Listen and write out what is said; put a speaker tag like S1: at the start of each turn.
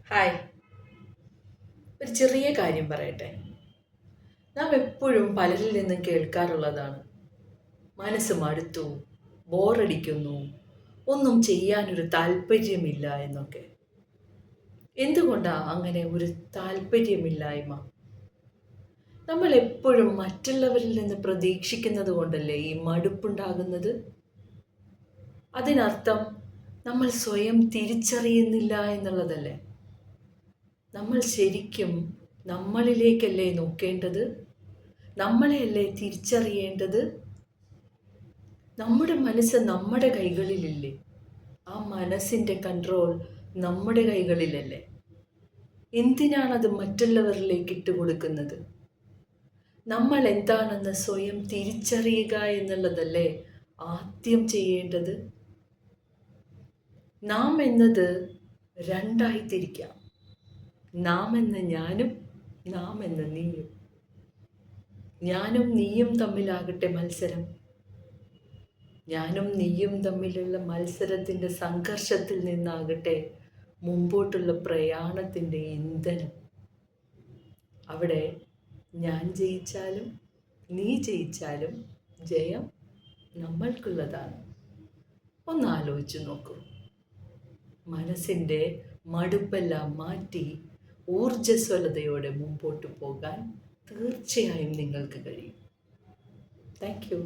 S1: Hi. ഒരു ചെറിയ കാര്യം പറയട്ടെ. നാം എപ്പോഴും പലരിൽ നിന്നും കേൾക്കാറുള്ളതാണ്. മനസ്സ് മടുത്തു, ബോറടിക്കുന്നു, ഒന്നും ചെയ്യാനൊരു താല്പര്യമില്ല എന്നൊക്കെ. എന്തുകൊണ്ടാ അങ്ങനെ ഒരു താല്പര്യമില്ലായ്മ? നമ്മൾ എപ്പോഴും മറ്റുള്ളവരിൽ നിന്ന് പ്രതീക്ഷിക്കുന്നത് കൊണ്ടല്ലേ ഈ മടുപ്പുണ്ടാകുന്നത്? അതിനർത്ഥം നമ്മൾ സ്വയം തിരിച്ചറിയുന്നില്ല എന്നുള്ളതല്ലേ? നമ്മൾ ശരിക്കും നമ്മളിലേക്കല്ലേ നോക്കേണ്ടത്? നമ്മളെയല്ലേ തിരിച്ചറിയേണ്ടത്? നമ്മുടെ മനസ്സ് നമ്മുടെ കൈകളിലില്ലേ? ആ മനസ്സിൻ്റെ കൺട്രോൾ നമ്മുടെ കൈകളിലല്ലേ? എന്തിനാണത് മറ്റുള്ളവരിലേക്ക് ഇട്ടുകൊടുക്കുന്നത്? നമ്മൾ എന്താണെന്ന് സ്വയം തിരിച്ചറിയുക എന്നുള്ളതല്ലേ ആദ്യം ചെയ്യേണ്ടത്? നാം എന്നത് രണ്ടായി തിരിക്കാം. നാം എന്ന ഞാനും, നാം എന്ന നീയും. ഞാനും നീയും തമ്മിലാകട്ടെ മത്സരം. ഞാനും നീയും തമ്മിലുള്ള മത്സരത്തിൻ്റെ സംഘർഷത്തിൽ നിന്നാകട്ടെ മുമ്പോട്ടുള്ള പ്രയാണത്തിൻ്റെ ഇന്ധനം. അവിടെ ഞാൻ ജയിച്ചാലും നീ ജയിച്ചാലും ജയം നമ്മൾക്കുള്ളതാണ്. ഒന്ന് ആലോചിച്ച് നോക്കൂ. മനസ്സിൻ്റെ മടുപ്പെല്ലാം മാറ്റി ഊർജ്ജസ്വലതയോടെ മുമ്പോട്ട് പോകാൻ തീർച്ചയായും നിങ്ങൾക്ക് കഴിയും. Thank you.